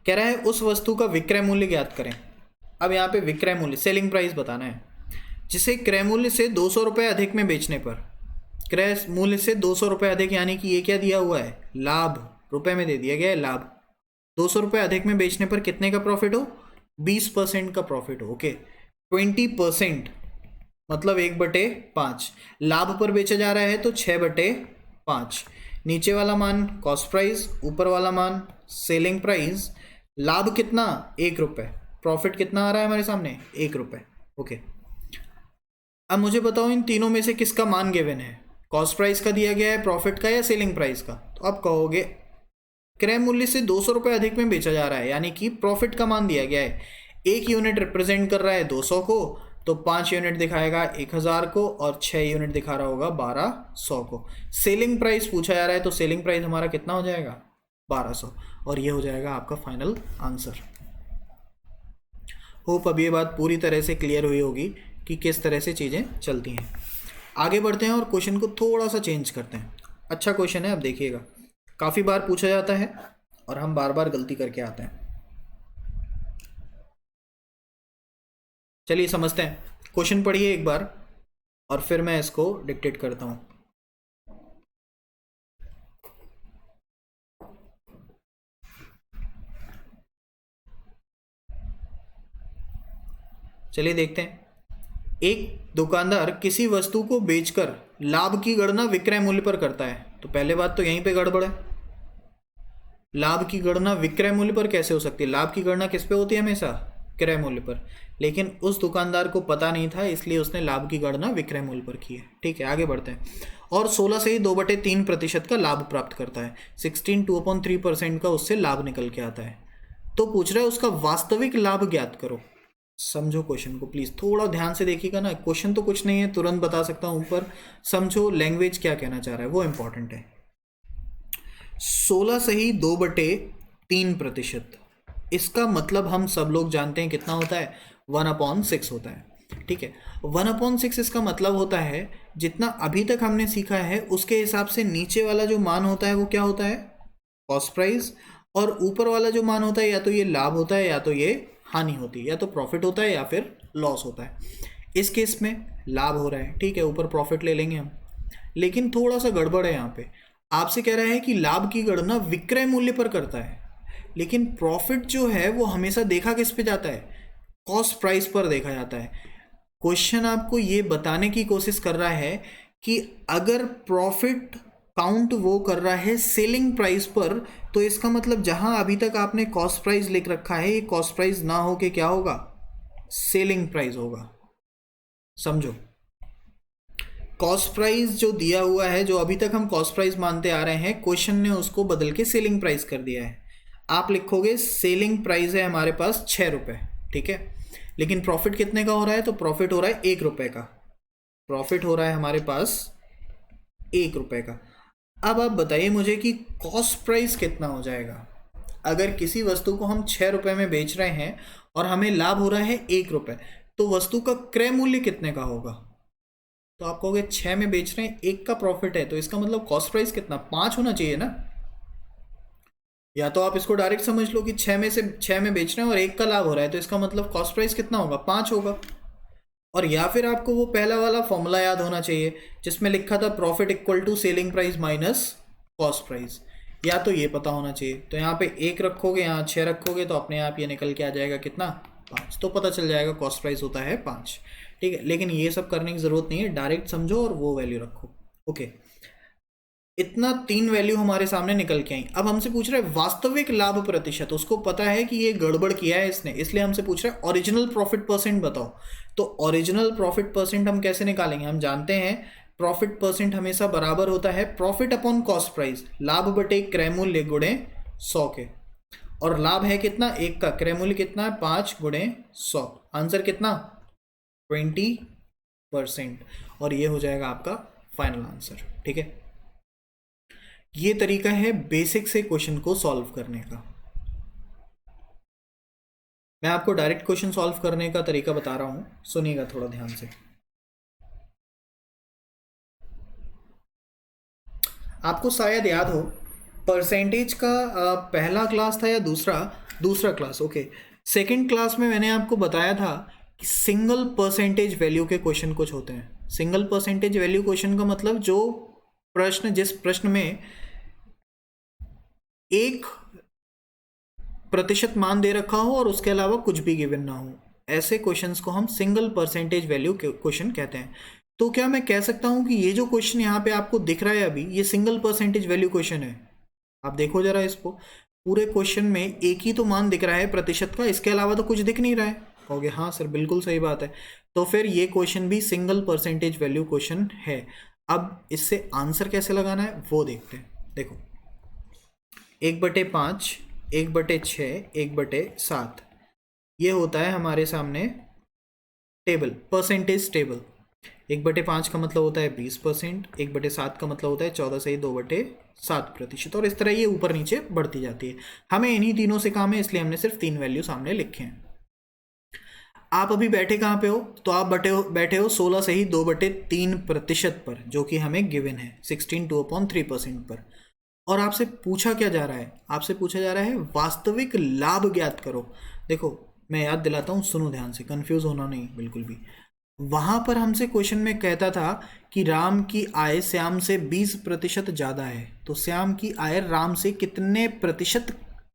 कह रहा है उस वस्तु का विक्रय मूल्य ज्ञात करें। अब यहाँ पे विक्रय मूल्य, सेलिंग प्राइस बताना है, जिसे क्रय मूल्य से 200 रुपये अधिक में बेचने पर, क्रय मूल्य से 200 रुपये अधिक, यानी कि ये क्या दिया हुआ है? लाभ, रुपए में दे दिया गया है लाभ। 200 रुपये अधिक में बेचने पर कितने का प्रॉफिट हो? 20% का प्रॉफिट हो। ओके, 20% मतलब 1/5। लाभ पर बेचा जा रहा है तो 6/5। नीचे वाला मान कॉस्ट प्राइस, ऊपर वाला मान सेलिंग प्राइस। लाभ कितना? 1 रुपये। प्रॉफिट कितना आ रहा है हमारे सामने? 1 रुपये। ओके, अब मुझे बताओ इन तीनों में से किसका मान गिवन है? कॉस्ट प्राइस का दिया गया है, प्रॉफिट का, या सेलिंग प्राइस का? तो आप कहोगे क्रय मूल्य से 200 रुपये अधिक में बेचा जा रहा है, यानी कि प्रॉफिट का मान दिया गया है। 1 यूनिट रिप्रेजेंट कर रहा है 200 को, तो 5 यूनिट दिखाएगा 1000 को, और 6 यूनिट दिखा रहा होगा 1200 को। सेलिंग प्राइस पूछा जा रहा है, तो सेलिंग प्राइस हमारा कितना हो जाएगा? 1200, और ये हो जाएगा आपका फाइनल आंसर। होप अब ये बात पूरी तरह से क्लियर हुई होगी कि किस तरह से चीज़ें चलती हैं। आगे बढ़ते हैं और क्वेश्चन को थोड़ा सा चेंज करते हैं। अच्छा क्वेश्चन है, अब देखिएगा, काफ़ी बार पूछा जाता है और हम बार बार गलती करके आते हैं। चलिए समझते हैं, क्वेश्चन पढ़िए एक बार और फिर मैं इसको डिक्टेट करता हूँ। चलिए देखते हैं। एक दुकानदार किसी वस्तु को बेचकर लाभ की गणना विक्रय मूल्य पर करता है। तो पहले बात तो यहीं पे गड़बड़ है। लाभ की गणना विक्रय मूल्य पर कैसे हो सकती है? लाभ की गणना किस पे होती है? हमेशा क्रय मूल्य पर। लेकिन उस दुकानदार को पता नहीं था, इसलिए उसने लाभ की गणना विक्रय मूल्य पर की है। ठीक है, आगे बढ़ते हैं। और 16 से ही 2/3% का लाभ प्राप्त करता है। 16 2/3% का उससे लाभ निकल के आता है। तो पूछ रहा है उसका वास्तविक लाभ ज्ञात करो। समझो क्वेश्चन को प्लीज, थोड़ा ध्यान से देखिएगा ना। क्वेश्चन तो कुछ नहीं है, तुरंत बता सकता हूं, ऊपर समझो लैंग्वेज क्या कहना चाह रहा है, वो इंपॉर्टेंट है। 16 से ही 2/3%, इसका मतलब हम सब लोग जानते हैं कितना होता है? 1/6 होता है। ठीक है, 1/6 इसका मतलब होता है जितना अभी तक हमने सीखा है उसके हिसाब से नीचे वाला जो मान होता है वो क्या होता है? Cost price. और ऊपर वाला जो मान होता है या तो ये लाभ होता है या तो ये हानि होती है, या तो प्रॉफिट होता है या फिर लॉस होता है। इस केस में लाभ हो रहा है, ठीक है, ऊपर प्रॉफिट ले लेंगे हम। लेकिन थोड़ा सा गड़बड़ है यहाँ पे। आपसे कह रहा है कि लाभ की गणना विक्रय मूल्य पर करता है, लेकिन प्रॉफिट जो है वो हमेशा देखा किस पे जाता है? कॉस्ट प्राइस पर देखा जाता है। क्वेश्चन आपको ये बताने की कोशिश कर रहा है कि अगर प्रॉफिट काउंट वो कर रहा है सेलिंग प्राइस पर, तो इसका मतलब जहां अभी तक आपने कॉस्ट प्राइस लिख रखा है, ये कॉस्ट प्राइस ना हो के क्या होगा? सेलिंग प्राइस होगा। समझो, कॉस्ट प्राइस जो दिया हुआ है, जो अभी तक हम कॉस्ट प्राइस मानते आ रहे हैं, क्वेश्चन ने उसको बदल के सेलिंग प्राइस कर दिया है। आप लिखोगे सेलिंग प्राइस है हमारे पास 6 रुपये, ठीक है, लेकिन प्रॉफिट कितने का हो रहा है? तो प्रॉफिट हो रहा है 1 रुपये का। प्रॉफिट हो रहा है हमारे पास 1 रुपये का। अब आप बताइए मुझे कि कॉस्ट प्राइस कितना हो जाएगा? अगर किसी वस्तु को हम 6 रुपये में बेच रहे हैं और हमें लाभ हो रहा है 1 रुपये, तो वस्तु का क्रय मूल्य कितने का होगा? तो आप कहोगे 6 में बेच रहे हैं, 1 का प्रॉफिट है, तो इसका मतलब कॉस्ट प्राइस कितना? 5 होना चाहिए ना। या तो आप इसको डायरेक्ट समझ लो कि 6 में बेच रहे हैं और 1 का लाभ हो रहा है, तो इसका मतलब कॉस्ट प्राइस कितना होगा? 5 होगा। और या फिर आपको वो पहला वाला फॉर्मूला याद होना चाहिए जिसमें लिखा था profit equal to selling price minus cost price, या तो ये पता होना चाहिए। तो यहाँ पे 1 रखोगे, यहाँ 6 रखोगे, तो अपने आप ये निकल के आ जाएगा कितना? 5। तो पता चल जाएगा कॉस्ट प्राइस होता है 5। ठीक है, लेकिन ये सब करने की जरूरत नहीं है, डायरेक्ट समझो और वो वैल्यू रखो। ओके, इतना 3 वैल्यू हमारे सामने निकल के आई। अब हमसे पूछ रहा है वास्तविक लाभ प्रतिशत। उसको पता है कि ये गड़बड़ किया है इसने, इसलिए हमसे पूछ रहा है ओरिजिनल प्रॉफिट परसेंट बताओ। तो ओरिजिनल प्रॉफिट परसेंट हम कैसे निकालेंगे? हम जानते हैं प्रॉफिट परसेंट हमेशा बराबर होता है प्रॉफिट अपॉन कॉस्ट प्राइस, लाभ बटे क्रय मूल्य गुणे 100 के। और लाभ है कितना? 1 का। क्रय मूल्य कितना है? 5 गुणे 100। आंसर कितना? 20%। और ये हो जाएगा आपका फाइनल आंसर। ठीक है, ये तरीका है बेसिक से क्वेश्चन को सॉल्व करने का। मैं आपको डायरेक्ट क्वेश्चन सॉल्व करने का तरीका बता रहा हूं, सुनिएगा थोड़ा ध्यान से। आपको शायद याद हो, परसेंटेज का पहला क्लास था या दूसरा क्लास, ओके, सेकंड क्लास में मैंने आपको बताया था कि सिंगल परसेंटेज वैल्यू के क्वेश्चन कुछ होते हैं। सिंगल परसेंटेज वैल्यू क्वेश्चन का मतलब जो प्रश्न, जिस प्रश्न में 1% मान दे रखा हो और उसके अलावा कुछ भी गिवन ना हो, ऐसे क्वेश्चंस को हम सिंगल परसेंटेज वैल्यू क्वेश्चन कहते हैं। तो क्या मैं कह सकता हूं कि ये जो क्वेश्चन यहाँ पे आपको दिख रहा है अभी, ये सिंगल परसेंटेज वैल्यू क्वेश्चन है? आप देखो जरा इसको, पूरे क्वेश्चन में एक ही तो मान दिख रहा है प्रतिशत का, इसके अलावा तो कुछ दिख नहीं रहा है। कहोगे हाँ सर बिल्कुल सही बात है, तो फिर ये क्वेश्चन भी सिंगल परसेंटेज वैल्यू क्वेश्चन है। अब इससे आंसर कैसे लगाना है वो देखते हैं। देखो, 1/5, 1/6, 1/7, ये होता है हमारे सामने टेबल, परसेंटेज टेबल। 1/5 का मतलब होता है 20%, 1/7 का मतलब होता है 14 से 2/7%, और इस तरह ये ऊपर नीचे बढ़ती जाती है। हमें इन्हीं तीनों से काम है, इसलिए हमने सिर्फ 3 वैल्यू सामने लिखे हैं। आप अभी बैठे कहाँ पे हो? तो आप बैठे हो 16 से ही 2/3% पर, जो कि हमें गिवन है 16 2/3% पर। और आपसे पूछा क्या जा रहा है? आपसे पूछा जा रहा है वास्तविक लाभ ज्ञात करो। देखो मैं याद दिलाता हूँ, सुनो ध्यान से, कंफ्यूज होना नहीं बिल्कुल भी। वहां पर हमसे क्वेश्चन में कहता था कि राम की आय श्याम से 20% ज़्यादा है, तो श्याम की आय राम से कितने प्रतिशत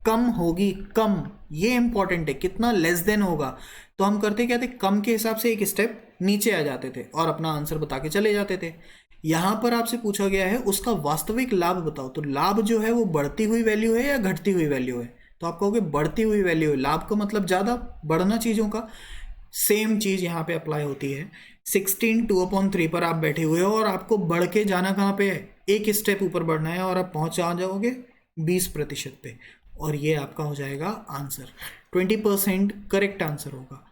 कम होगी, कम, ये इंपॉर्टेंट है, कितना लेस देन होगा। तो हम करते क्या थे, कम के हिसाब से एक स्टेप नीचे आ जाते थे और अपना आंसर बता के चले जाते थे। यहां पर आपसे पूछा गया है उसका वास्तविक लाभ बताओ, तो लाभ जो है वो बढ़ती हुई वैल्यू है या घटती हुई वैल्यू है, तो आप कहोगे बढ़ती हुई वैल्यू है। लाभ का मतलब ज़्यादा बढ़ना चीज़ों का, सेम चीज़ यहाँ पे अप्लाई होती है। 16 2/3 पर आप बैठे हुए हो और आपको बढ़ के जाना कहाँ पे है, एक स्टेप ऊपर बढ़ना है और आप पहुँच जाओगे 20% पे, और ये आपका हो जाएगा आंसर। 20% करेक्ट आंसर होगा।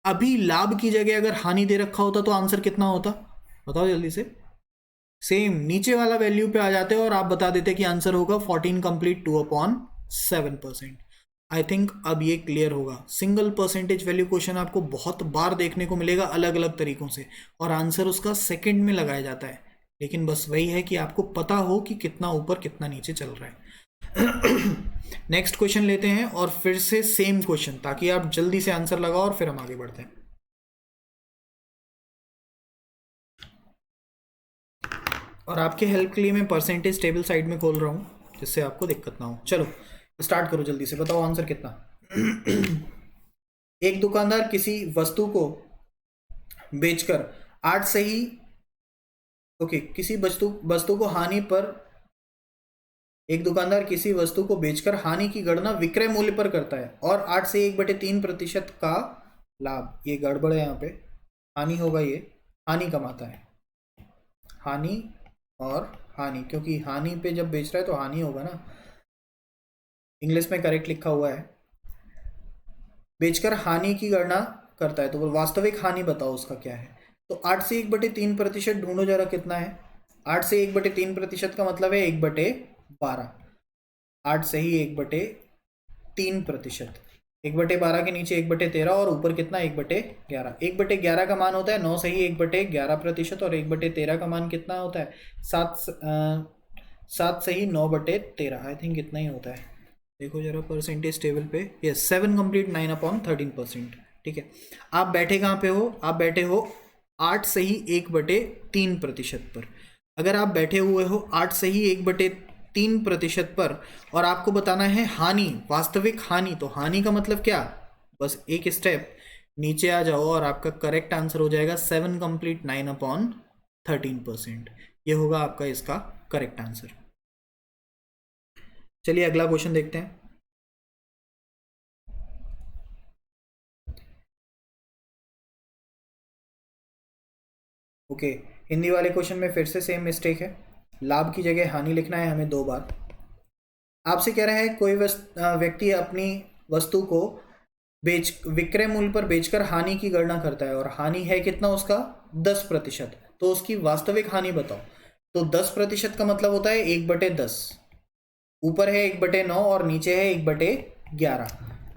अभी लाभ की जगह अगर हानि दे रखा होता तो आंसर कितना होता, बताओ जल्दी से। सेम नीचे वाला वैल्यू पे आ जाते और आप बता देते कि आंसर होगा 14 कंप्लीट 2/7%। आई थिंक अब ये क्लियर होगा। सिंगल परसेंटेज वैल्यू क्वेश्चन आपको बहुत बार देखने को मिलेगा अलग अलग तरीकों से, और आंसर उसका सेकंड में लगाया जाता है, लेकिन बस वही है कि आपको पता हो कि कितना ऊपर कितना नीचे चल रहा है। नेक्स्ट क्वेश्चन लेते हैं और फिर से सेम क्वेश्चन, ताकि आप जल्दी से आंसर लगाओ और फिर हम आगे बढ़ते हैं। और आपके हेल्प के लिए मैं परसेंटेज टेबल साइड में खोल रहा हूँ जिससे आपको दिक्कत ना हो। चलो स्टार्ट करो जल्दी से, बताओ आंसर कितना। एक दुकानदार किसी वस्तु को बेचकर 8 से ही किसी वस्तु वस्तु को हानि पर एक दुकानदार किसी वस्तु को बेचकर हानि की गणना विक्रय मूल्य पर करता है और 8 से 1/3% का लाभ, ये गड़बड़ है यहाँ पे, हानि होगा, ये हानि कमाता है, हानि और हानि, क्योंकि हानि पे जब बेच रहा है तो हानि होगा ना, इंग्लिश में करेक्ट लिखा हुआ है। बेचकर हानि की गणना करता है, तो वो वास्तविक हानि बताओ उसका क्या है। तो 8 से 1/3% ढूंढो जरा कितना है। 8 से 1/3% का मतलब है 1/12। 8 से ही 1/3%, 1/12 के नीचे 1/13 और ऊपर कितना 1/11। 1/11 का मान होता है 9 से ही 1/11%, और 1/13 का मान कितना होता है 7 से ही 9/13। आई थिंक इतना ही होता है। देखो जरा परसेंटेज टेबल पे, यस 7 कंप्लीट 9/13%। ठीक है, आप बैठे कहाँ पे हो, आप बैठे हो 8 से ही 1/3% पर। अगर आप बैठे हुए हो 8 से ही 1/3% पर और आपको बताना है हानि, वास्तविक हानि, तो हानि का मतलब क्या, बस एक स्टेप नीचे आ जाओ और आपका करेक्ट आंसर हो जाएगा 7 कंप्लीट 9/13%। ये होगा आपका इसका करेक्ट आंसर। चलिए अगला क्वेश्चन देखते हैं। ओके, हिंदी वाले क्वेश्चन में फिर से सेम मिस्टेक है, लाभ की जगह हानि लिखना है हमें 2 बार। आपसे कह रहा है कोई व्यक्ति अपनी वस्तु को विक्रय मूल्य पर बेचकर हानि की गणना करता है और हानि है कितना उसका 10%, तो उसकी वास्तविक हानि बताओ। तो 10% का मतलब होता है 1/10, ऊपर है 1/9 और नीचे है 1/11,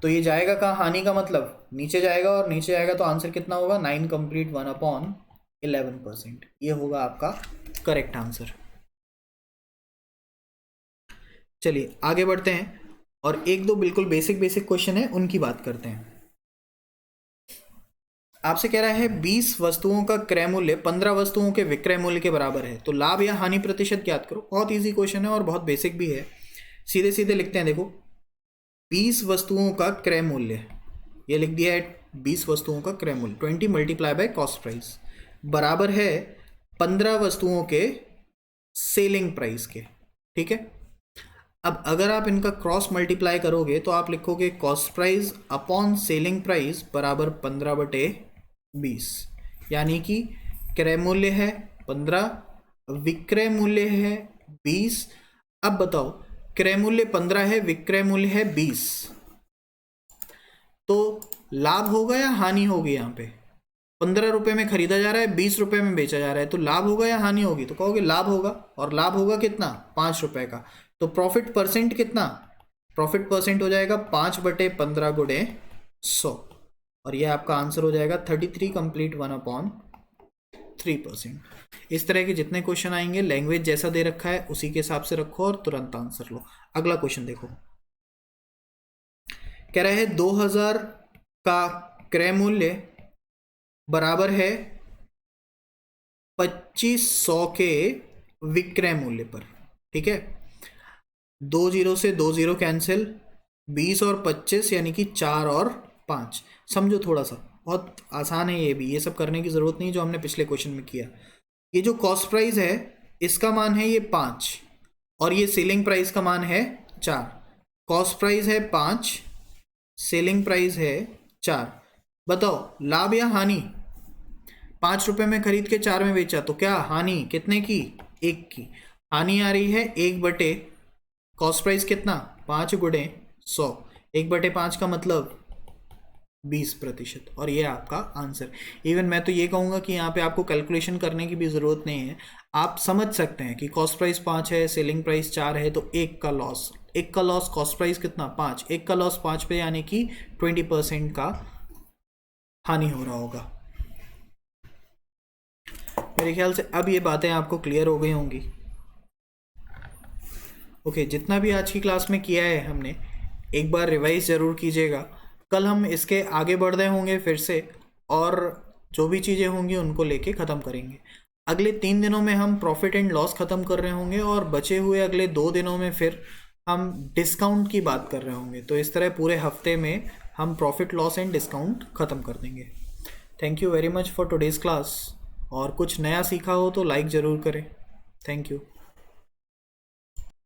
तो ये जाएगा कहाँ, हानि का मतलब नीचे जाएगा, और नीचे आएगा तो आंसर कितना होगा 9 कंप्लीट 1/11%। ये होगा आपका करेक्ट आंसर। चलिए आगे बढ़ते हैं और एक दो बिल्कुल बेसिक बेसिक क्वेश्चन है उनकी बात करते हैं। आपसे कह रहा है 20 वस्तुओं का क्रय मूल्य 15 वस्तुओं के विक्रय मूल्य के बराबर है, तो लाभ या हानि प्रतिशत ज्ञात करो। बहुत इजी क्वेश्चन है और बहुत बेसिक भी है, सीधे सीधे लिखते हैं। देखो 20 वस्तुओं का क्रय मूल्य, ये लिख दिया है 20 वस्तुओं का क्रय मूल्य 20 मल्टीप्लाई बाय कॉस्ट प्राइस बराबर है 15 वस्तुओं के सेलिंग प्राइस के। ठीक है, अब अगर आप इनका क्रॉस मल्टीप्लाई करोगे तो आप लिखोगे cost price upon selling price बराबर 15/20, यानी कि क्रय मूल्य है 15, विक्रय मूल्य है 20। अब बताओ क्रय मूल्य 15 है, विक्रय मूल्य है 20, तो लाभ होगा या हानि होगी। यहाँ पे 15 रुपए में खरीदा जा रहा है, 20 रुपए में बेचा जा रहा है, तो लाभ होगा या हानि होगी, तो कहोगे लाभ होगा, और लाभ होगा कितना 5 रुपए का। तो प्रॉफिट परसेंट कितना, प्रॉफिट परसेंट हो जाएगा 5/15 गुणे 100, और यह आपका आंसर हो जाएगा 33 कंप्लीट 1/3%। इस तरह के जितने क्वेश्चन आएंगे लैंग्वेज जैसा दे रखा है उसी के हिसाब से रखो और तुरंत आंसर लो। अगला क्वेश्चन देखो, कह रहा है 2000 का क्रय मूल्य बराबर है 2500 के विक्रय मूल्य पर। ठीक है, 2 0 से 2 0 कैंसिल, 20 और 25 यानी कि 4 और 5। समझो थोड़ा सा, बहुत आसान है ये भी, ये सब करने की ज़रूरत नहीं जो हमने पिछले क्वेश्चन में किया। ये जो कॉस्ट प्राइस है इसका मान है ये 5 और ये सेलिंग प्राइस का मान है 4। कॉस्ट प्राइस है 5, सेलिंग प्राइस है 4। बताओ लाभ या हानि? 5 रुपए में खरीद के 4 में बेचा तो क्या हानि कितने की? 1 की। हानि आ रही है 1/, कॉस्ट प्राइस कितना? 5 गुणे 100, 1/5 का मतलब 20%। और ये आपका आंसर। इवन मैं तो ये कहूँगा कि यहाँ पे आपको कैलकुलेशन करने की भी ज़रूरत नहीं है, आप समझ सकते हैं कि कॉस्ट प्राइस 5 है, सेलिंग प्राइस 4 है, तो 1 का लॉस, 1 का लॉस, कॉस्ट प्राइस कितना? 5, 1 का लॉस 5 पे यानी कि 20% का हानि हो रहा होगा। मेरे ख्याल से अब ये बातें आपको क्लियर हो गई होंगी। ओके, जितना भी आज की क्लास में किया है हमने एक बार रिवाइज ज़रूर कीजिएगा। कल हम इसके आगे बढ़ रहे होंगे फिर से, और जो भी चीज़ें होंगी उनको लेके ख़त्म करेंगे। अगले 3 दिनों में हम प्रॉफिट एंड लॉस ख़त्म कर रहे होंगे और बचे हुए अगले 2 दिनों में फिर हम डिस्काउंट की बात कर रहे होंगे। तो इस तरह पूरे हफ्ते में हम प्रॉफिट लॉस एंड डिस्काउंट ख़त्म कर देंगे। Thank you very much for today's class. और कुछ नया सीखा हो तो लाइक ज़रूर करें। Thank you.